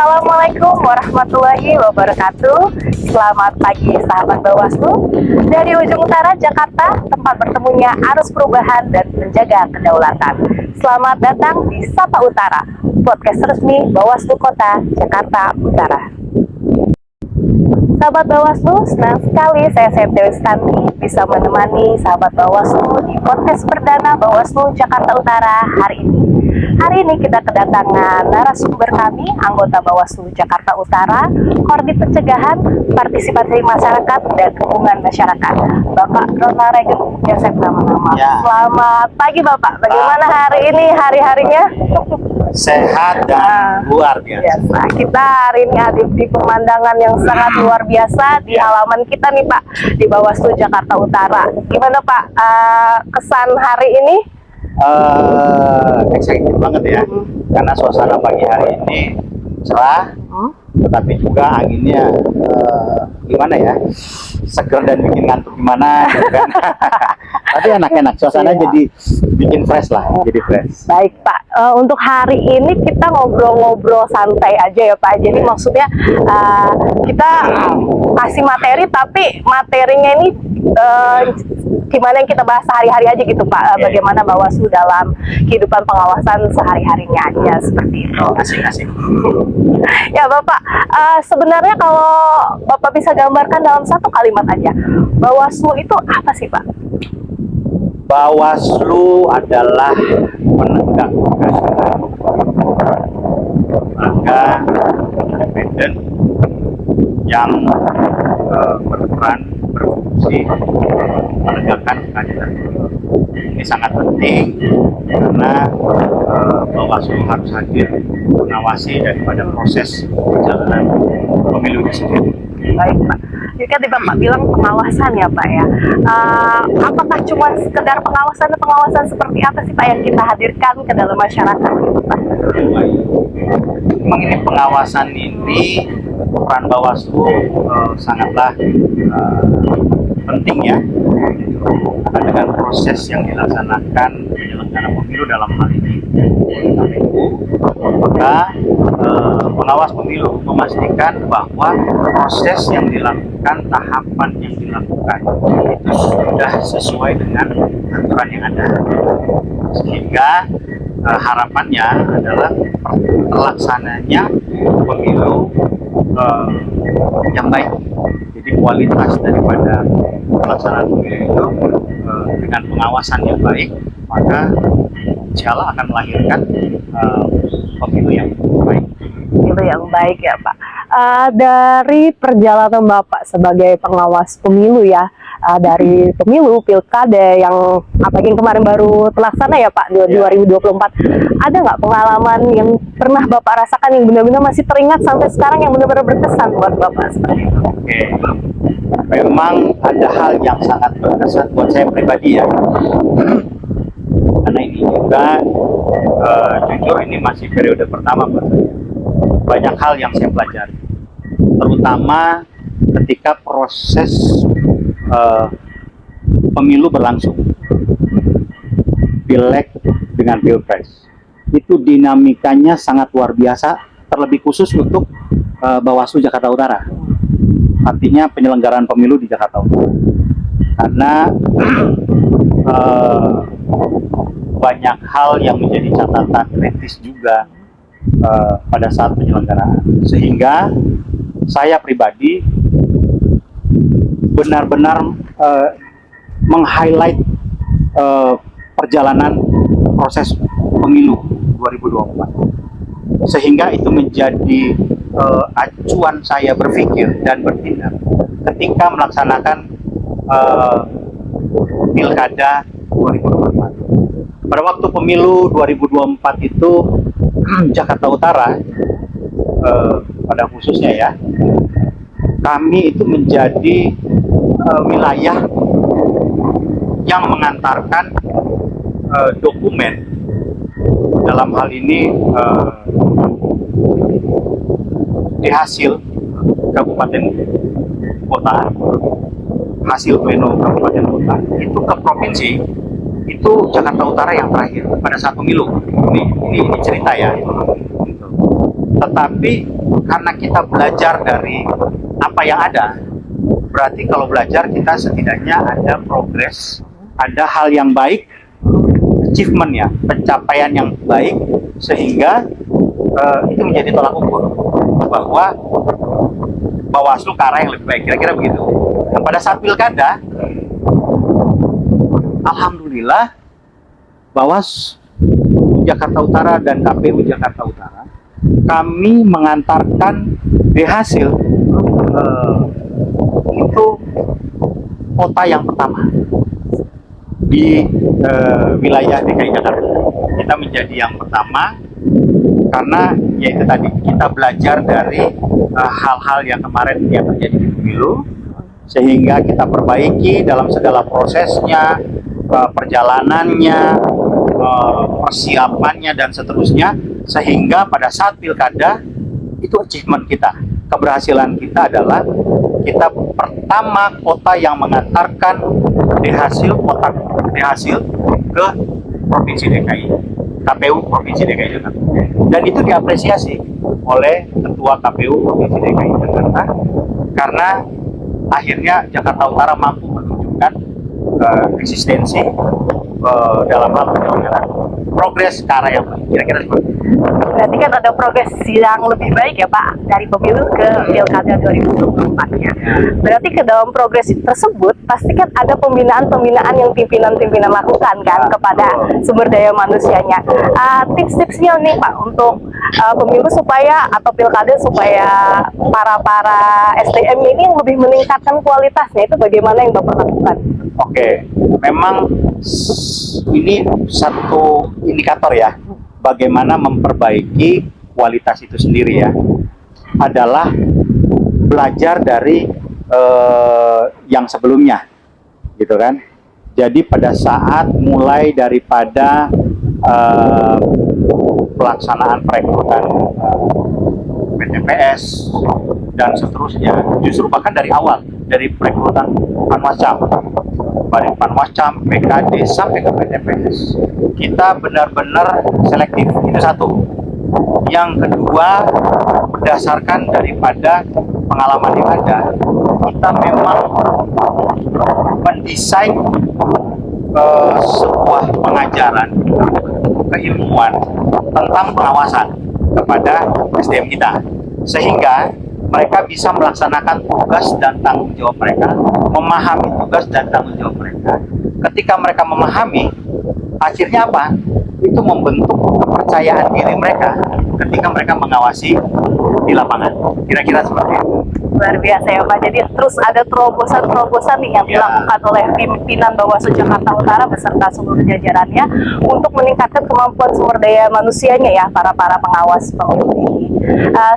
Assalamualaikum warahmatullahi wabarakatuh. Selamat pagi sahabat Bawaslu. Dari ujung utara Jakarta, tempat bertemunya arus perubahan dan menjaga kedaulatan. Selamat datang di Sapa Utara, podcast resmi Bawaslu Kota Jakarta Utara. Sahabat Bawaslu, senang sekali saya Dewi Stanti bisa menemani sahabat Bawaslu di podcast perdana Bawaslu Jakarta Utara hari ini. Hari ini kita kedatangan narasumber kami, anggota Bawaslu Jakarta Utara, Korbit Pencegahan, Partisipasi Masyarakat, dan Hubungan Masyarakat, Bapak Ronald Regan Joseph nama-nama. Ya. Selamat pagi Bapak, bagaimana hari ini hari-harinya? Sehat dan luar biasa. Kita hari ini hadir di pemandangan yang sangat luar biasa di halaman kita nih Pak, di Bawaslu Jakarta Utara. Gimana Pak kesan hari ini? Excited banget ya, karena suasana pagi hari ini cerah, tetapi juga anginnya gimana ya, seger dan bikin ngantuk gimana gitu kan. Tapi enak-enak, suasana jadi bikin fresh lah, jadi fresh. Baik Pak, untuk hari ini kita ngobrol-ngobrol santai aja ya Pak. Jadi maksudnya kita kasih materi, tapi materinya ini gimana yang kita bahas sehari-hari aja gitu Pak. Bagaimana Bawaslu dalam kehidupan pengawasan sehari-harinya aja, seperti itu. Asik-asik. Ya Bapak, sebenarnya kalau Bapak bisa gambarkan dalam satu kalimat aja, Bawaslu itu apa sih Pak? Bawaslu adalah penegak keadilan, lembaga independen yang berperan berfungsi menegakkan keadilan. Ini sangat penting karena Bawaslu harus hadir mengawasi daripada proses perjalanan pemilu itu sendiri. Baik Pak, jadi kan Bapak bilang pengawasan ya Pak ya. Apakah cuma sekedar pengawasan seperti apa sih Pak yang kita hadirkan ke dalam masyarakat gitu Pak? Memang ini pengawasan ini peran Bawaslu sangatlah penting ya, karena dengan proses yang dilaksanakan penyelenggara pemilu dalam hal ini KPU, maka pengawas pemilu memastikan bahwa proses yang dilakukan, tahapan yang dilakukan itu sudah sesuai dengan aturan yang ada, sehingga harapannya adalah terlaksananya pemilu yang baik. Jadi kualitas daripada pelaksanaan pemilu itu dengan pengawasan yang baik, maka insya Allah akan melahirkan pemilu yang baik. Pemilu yang baik ya Pak. Dari perjalanan Bapak sebagai pengawas pemilu ya, dari pemilu pilkada yang yang kemarin baru terlaksana ya Pak, 2024, ada nggak pengalaman yang pernah Bapak rasakan yang benar-benar masih teringat sampai sekarang, yang benar-benar berkesan buat Bapak seperti itu? Oke, memang ada hal yang sangat berkesan buat saya pribadi ya, karena ini juga jujur ini masih periode pertama buat saya. Banyak hal yang saya pelajari, terutama ketika proses pemilu berlangsung, pileg dengan pilpres, itu dinamikanya sangat luar biasa, terlebih khusus untuk Bawaslu Jakarta Utara, artinya penyelenggaraan pemilu di Jakarta Utara, karena banyak hal yang menjadi catatan kritis juga pada saat penyelenggaraan, sehingga saya pribadi benar-benar meng-highlight perjalanan proses pemilu 2024, sehingga itu menjadi acuan saya berpikir dan bertindak ketika melaksanakan pilkada 2024. Pada waktu pemilu 2024 itu Jakarta Utara pada khususnya ya, kami itu menjadi wilayah yang mengantarkan dokumen, dalam hal ini di hasil kabupaten kota, hasil pleno kabupaten kota itu ke provinsi, itu Jakarta Utara yang terakhir pada saat pemilu. Ini cerita ya. Tetapi karena kita belajar dari apa yang ada, berarti kalau belajar kita setidaknya ada progres, ada hal yang baik, achievement ya, pencapaian yang baik, sehingga itu menjadi tolak ukur bahwa Bawaslu ke arah yang lebih baik, kira-kira begitu. Nah, pada saat pilkada, alhamdulillah Bawaslu Jakarta Utara dan KPU Jakarta Utara, kami mengantarkan di hasil itu kota yang pertama di wilayah DKI Jakarta. Kita menjadi yang pertama karena yaitu tadi kita belajar dari hal-hal yang kemarin yang terjadi di pemilu, sehingga kita perbaiki dalam segala prosesnya, perjalanannya, persiapannya dan seterusnya, sehingga pada saat pilkada itu achievement kita, keberhasilan kita adalah kita pertama kota yang mengantarkan hasil ke Provinsi DKI, KPU Provinsi DKI Jakarta, dan itu diapresiasi oleh Ketua KPU Provinsi DKI Jakarta karena akhirnya Jakarta Utara mampu menunjukkan eksistensi dalam hal penyelenggaraan progres ke arah yang kira-kira seperti itu. Berarti kan ada progres yang lebih baik ya Pak dari pemilu ke pilkada 2024-nya. Berarti ke dalam progres tersebut pasti kan ada pembinaan-pembinaan yang pimpinan-pimpinan lakukan kan kepada sumber daya manusianya. Tips-tipsnya nih Pak untuk pemilu supaya atau pilkada supaya para SDM ini lebih meningkatkan kualitasnya, itu bagaimana yang Bapak lakukan? Oke, memang ini satu indikator ya, bagaimana memperbaiki kualitas itu sendiri ya, adalah belajar dari yang sebelumnya, gitu kan. Jadi pada saat mulai daripada pelaksanaan perekrutan PTPS dan seterusnya, justru bahkan dari awal, dari perekrutan Panwascam, dari Panwascam, PKD sampai ke PTPS, kita benar-benar selektif. Itu satu. Yang kedua, berdasarkan daripada pengalaman yang ada, kita memang mendesain sebuah pengajaran, keilmuan tentang pengawasan kepada SDM kita, sehingga mereka bisa melaksanakan tugas dan tanggung jawab mereka, memahami tugas dan tanggung jawab mereka. Ketika mereka memahami, akhirnya apa? Itu membentuk kepercayaan diri mereka ketika mereka mengawasi di lapangan. Kira-kira seperti itu. Luar biasa ya Pak. Jadi terus ada terobosan-terobosan nih yang dilakukan oleh pimpinan Bawaslu Jakarta Utara beserta seluruh jajarannya untuk meningkatkan kemampuan sumber daya manusianya ya, para pengawas pemilu ini.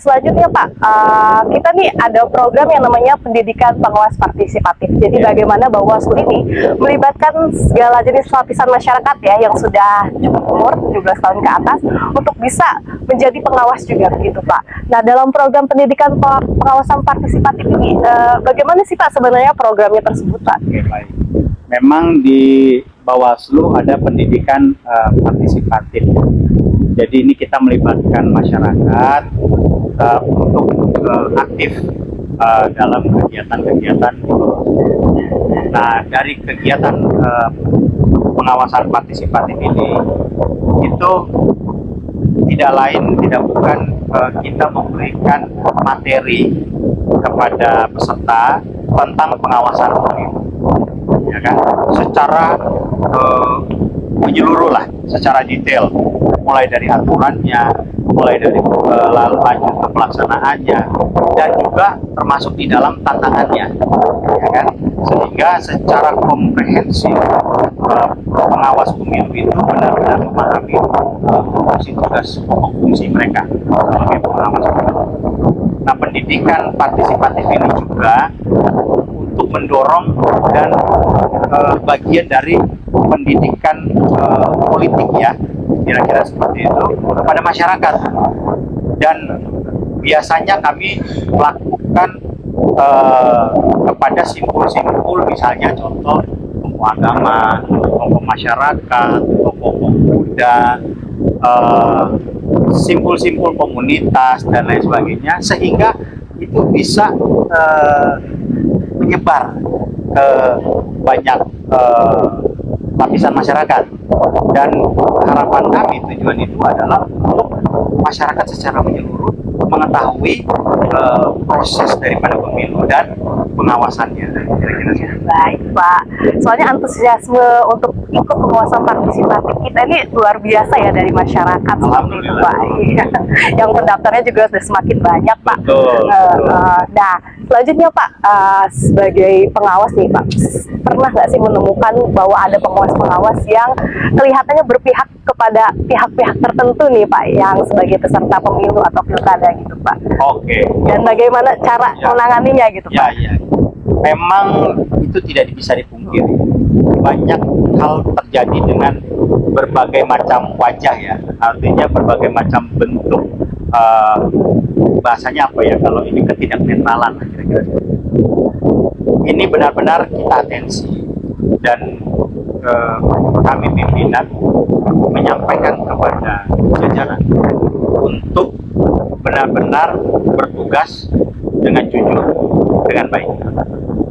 Selanjutnya Pak, kita nih ada program yang namanya pendidikan pengawas partisipatif. Jadi bagaimana Bawaslu ini melibatkan segala jenis lapisan masyarakat ya yang sudah cukup umur 17 tahun ke atas untuk bisa menjadi pengawas juga begitu Pak. Nah, dalam program pendidikan pengawasan partisipatif ini bagaimana sih Pak sebenarnya programnya tersebut Pak? Oke, baik. Memang di Bawaslu ada pendidikan partisipatif. Jadi ini kita melibatkan masyarakat untuk aktif dalam kegiatan-kegiatan. Nah, dari kegiatan pengawasan partisipatif ini itu tidak lain tidak bukan kita memberikan materi kepada peserta tentang pengawasan pemilu, ya kan, secara menyeluruh lah, secara detail, mulai dari aturannya, mulai dari lanjut ke pelaksanaannya, dan juga termasuk di dalam tantangannya, ya kan, sehingga secara komprehensif pengawas pemilu itu benar-benar memahami fungsi tugas pokok fungsi mereka sebagai pengawas pemilu. Nah, pendidikan partisipatif ini juga untuk mendorong dan bagian dari pendidikan politik ya, kira-kira seperti itu kepada masyarakat. Dan biasanya kami melakukan kepada simpul-simpul, misalnya contoh tokoh agama, tokoh masyarakat, tokoh pemuda, simpul-simpul komunitas dan lain sebagainya, sehingga itu bisa menyebar ke banyak lapisan masyarakat. Dan harapan kami, tujuan itu adalah untuk masyarakat secara menyeluruh mengetahui proses daripada pemilu dan pengawasannya. Kira-kira sih. Baik Pak, soalnya antusiasme untuk ikut pengawasan partisipatif kita ini luar biasa ya dari masyarakat seperti itu Pak. Iya. Yang pendaftarnya juga sudah semakin banyak Pak. Betul. Nah, selanjutnya Pak, sebagai pengawas nih Pak, pernah nggak sih menemukan bahwa ada pengawas-pengawas yang kelihatannya berpihak kepada pihak-pihak tertentu nih Pak, yang sebagai peserta pemilu atau pilkada gitu Pak? Oke. Dan bagaimana cara menanganinya gitu Ya, Pak? ya. Memang itu tidak bisa dipungkiri. Banyak hal terjadi dengan berbagai macam wajah ya. Artinya berbagai macam bentuk. Bahasanya apa ya? Kalau ini ketidaknetralan kira-kira. Ini benar-benar kita atensi dan kami pimpinan menyampaikan kepada jajaran untuk benar-benar bertugas dengan jujur, dengan baik.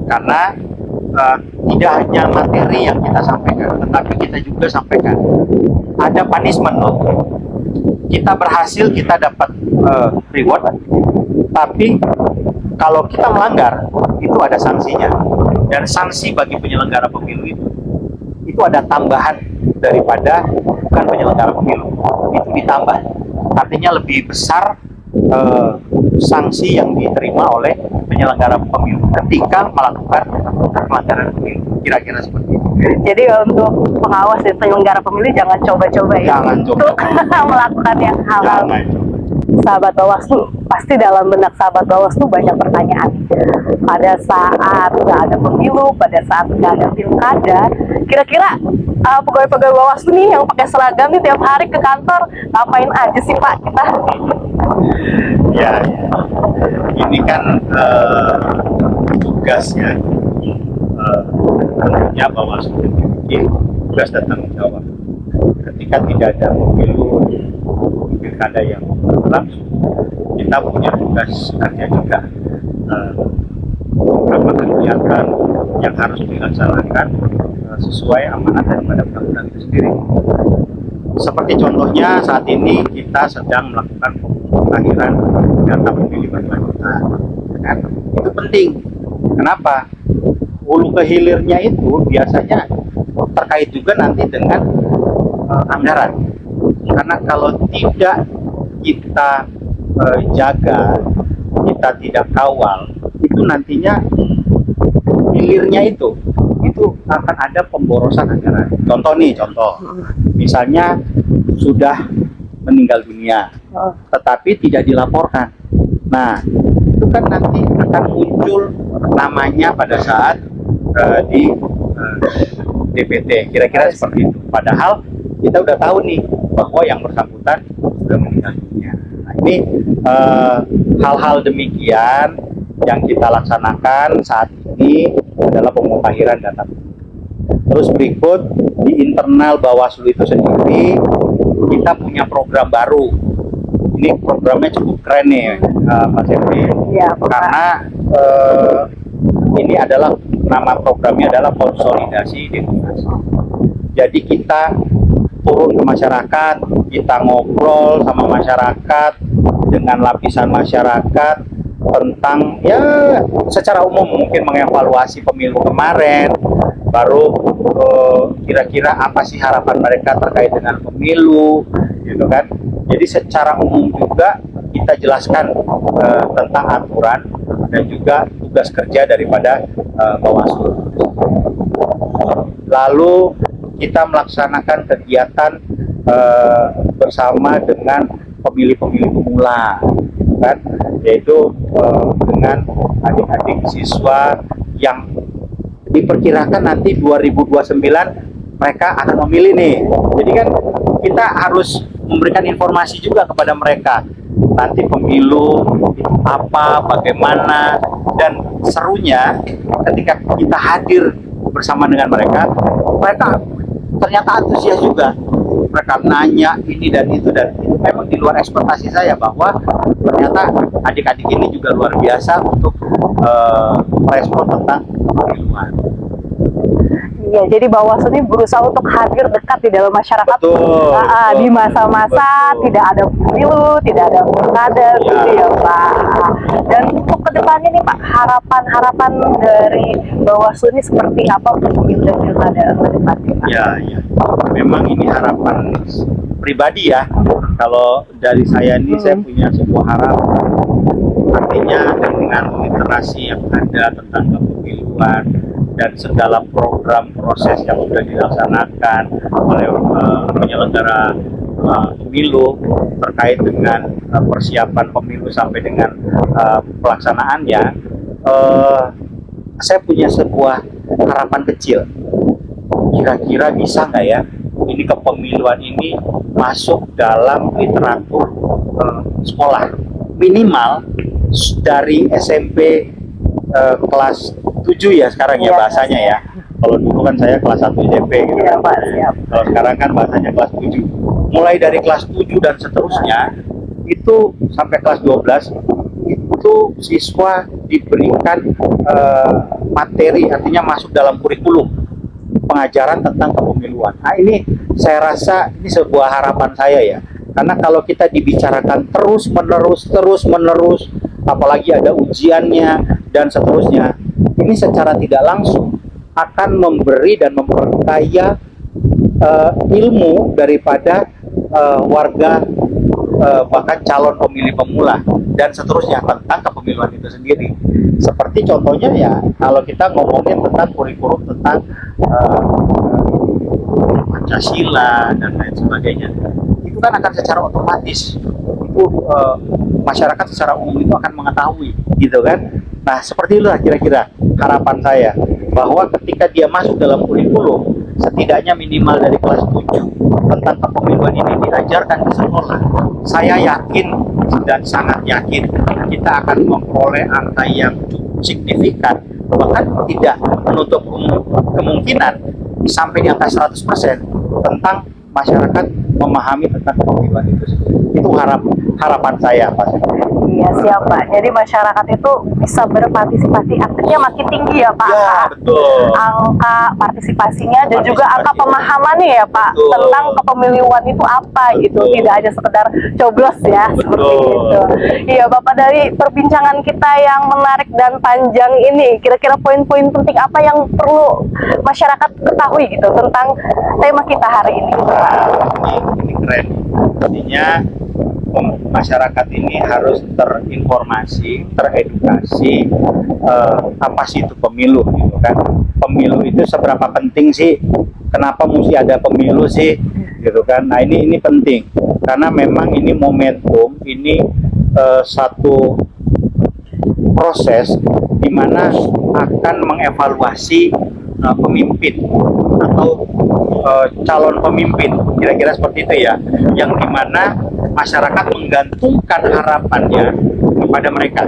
Karena tidak hanya materi yang kita sampaikan, tetapi kita juga sampaikan ada punishment loh. Kita berhasil, kita dapat reward, tapi kalau kita melanggar itu ada sanksinya. Dan sanksi bagi penyelenggara pemilu itu ada tambahan daripada bukan penyelenggara pemilu, itu ditambah. Artinya lebih besar sanksi yang diterima oleh penyelenggara pemilu ketika melakukan pelanggaran pemilu. Kira-kira seperti itu. Jadi untuk pengawas dan penyelenggara pemilu jangan coba-coba ya Jangan untuk melakukan yang hal-hal. Jangan coba. Sahabat Bawaslu, pasti dalam benak sahabat Bawaslu banyak pertanyaan. Pada saat nggak ada pemilu, pada saat nggak ada pilkada, kira-kira pegawai-pegawai Bawaslu nih yang pakai seragam nih tiap hari ke kantor, ngapain aja sih Pak kita? Ya, ini kan tugas ya. Tentunya Bawaslu memiliki tugas dan tanggung jawab. Ketika tidak ada pemilu, pilkada yang berlangsung, kita punya tugas kerja juga. Beberapa kegiatan yang harus dilaksanakan sesuai amanat daripada undang-undang itu sendiri. Seperti contohnya saat ini kita sedang melakukan pemutahiran data pemilih berkelanjutan, kan? Itu penting. Kenapa? Hulu ke hilirnya itu biasanya terkait juga nanti dengan anggaran. Karena kalau tidak kita jaga, kita tidak kawal, itu nantinya hilirnya itu akan ada pemborosan anggaran. Contoh, misalnya sudah meninggal dunia, tetapi tidak dilaporkan. Nah, itu kan nanti akan muncul namanya pada saat di DPT, kira-kira seperti itu. Padahal kita udah tahu nih bahwa yang bersangkutan sudah meninggal dunia. Nah, ini hal-hal demikian yang kita laksanakan saat ini adalah pemutahiran data. Terus berikut di internal Bawaslu itu sendiri kita punya program baru. Ini programnya cukup keren nih, Mas Evi. Ya, karena ini adalah nama programnya adalah konsolidasi demokrasi. Jadi kita turun ke masyarakat, kita ngobrol sama masyarakat dengan lapisan masyarakat tentang ya secara umum mungkin mengevaluasi pemilu kemarin, baru kira-kira apa sih harapan mereka terkait dengan pemilu, gitu kan. Jadi secara umum juga kita jelaskan tentang aturan dan juga tugas kerja daripada Bawaslu. Lalu kita melaksanakan kegiatan bersama dengan pemilih-pemilih pemula, kan, yaitu dengan adik-adik siswa yang diperkirakan nanti 2029 mereka akan memilih nih. Jadi kan kita harus memberikan informasi juga kepada mereka nanti pemilu apa, bagaimana, dan serunya ketika kita hadir bersama dengan mereka ternyata antusias juga. mereka nanya ini dan itu memang di luar ekspektasi saya, bahwa ternyata adik-adik ini juga luar biasa untuk merespon tentang pemiluan. Iya, jadi Bawaslu ini berusaha untuk hadir dekat di dalam masyarakat. Betul, Di masa-masa betul. tidak ada pemilu, tidak ada pilkada, gitu ya Pak. Dan untuk kedepannya nih Pak, harapan dari Bawaslu ini seperti apa untuk pemilu dan pilkada kedepannya Pak? Ya, memang ini harapan pribadi ya. Kalau dari saya ini, saya punya sebuah harapan. Artinya dengan literasi yang ada tentang kepemiluan dan segala program proses yang sudah dilaksanakan oleh penyelenggara pemilu terkait dengan persiapan pemilu sampai dengan pelaksanaannya, saya punya sebuah harapan kecil. Kira-kira bisa nggak ya ini kepemiluan ini masuk dalam literatur sekolah, minimal dari SMP kelas 7 ya sekarang ya bahasanya ya. Kalau dulu kan saya kelas 1 SMP gitu kan. Pak, siap. Kalau sekarang kan bahasanya kelas 7. Mulai dari kelas 7 dan seterusnya itu sampai kelas 12 itu siswa diberikan materi, artinya masuk dalam kurikulum pengajaran tentang kepemiluan. Nah, ini saya rasa ini sebuah harapan saya ya. Karena kalau kita dibicarakan terus menerus, apalagi ada ujiannya dan seterusnya, ini secara tidak langsung akan memberi dan memperkaya ilmu daripada warga, bahkan calon pemilih pemula dan seterusnya tentang kepemiluan itu sendiri. Seperti contohnya ya, kalau kita ngomongin tentang kurikulum tentang Pancasila dan lain sebagainya, itu kan akan secara otomatis itu masyarakat secara umum itu akan mengetahui, gitu kan. Nah, seperti itulah kira-kira harapan saya, bahwa ketika dia masuk dalam kurikulum, setidaknya minimal dari kelas 7 tentang kepemiluan ini diajarkan di sekolah, saya yakin dan sangat yakin kita akan memperoleh angka yang cukup signifikan, bahkan tidak menutup kemungkinan sampai di angka 100% tentang masyarakat memahami tentang kepemiluan itu. Itu harapan saya, Pak. Iya, siap Pak. Jadi masyarakat itu bisa berpartisipasi, artinya makin tinggi ya Pak. Ya, betul. Angka partisipasinya dan juga angka pemahamannya ya Pak, betul, tentang kepemiluan itu apa, gitu. Tidak hanya sekedar coblos ya, seperti itu. Iya Bapak, dari perbincangan kita yang menarik dan panjang ini, kira-kira poin-poin penting apa yang perlu masyarakat ketahui gitu tentang tema kita hari ini, Pak? Ini keren. Artinya masyarakat ini harus terinformasi, teredukasi apa sih itu pemilu, gitu kan. Pemilu itu seberapa penting sih? Kenapa mesti ada pemilu sih, gitu kan. Nah, ini penting karena memang ini momentum, ini satu proses di mana akan mengevaluasi pemimpin atau calon pemimpin, kira-kira seperti itu ya, yang dimana masyarakat menggantungkan harapannya kepada mereka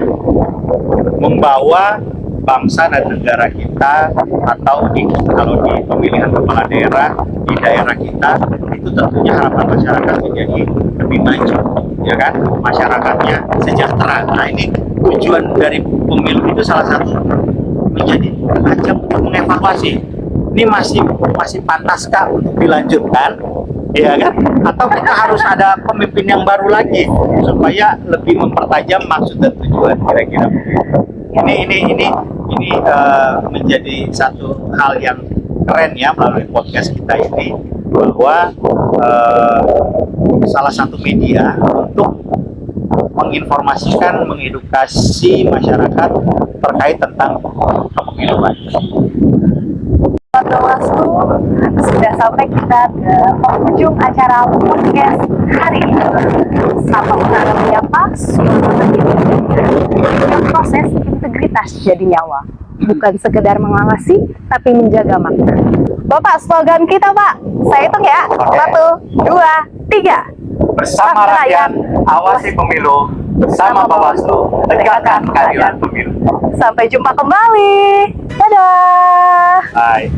membawa bangsa dan negara kita, atau kalau di pemilihan kepala daerah di daerah kita itu tentunya harapan masyarakat menjadi lebih maju, ya kan, masyarakatnya sejahtera. Nah, ini tujuan dari pemilu itu salah satu menjadi ajang untuk mengevaluasi ini masih pantaskah untuk dilanjutkan, ya kan? Atau kita harus ada pemimpin yang baru lagi supaya lebih mempertajam maksud dan tujuan, kira-kira begitu. Ini menjadi satu hal yang keren ya melalui podcast kita ini, bahwa salah satu media untuk menginformasikan, mengedukasi masyarakat terkait tentang kepemiluan. Bawaslu, sudah sampai kita ke penghujung acara podcast hari ini. Sama utara menyapa, yang proses integritas jadi nyawa, bukan sekedar mengawasi, tapi menjaga makna. Bapak, slogan kita Pak, saya hitung ya. 1, 2, 3. Bersama rakyat, awasi pemilu. Bersama Bawaslu, tegakkan keadilan pemilu. Sampai jumpa kembali. Dadah. Bye.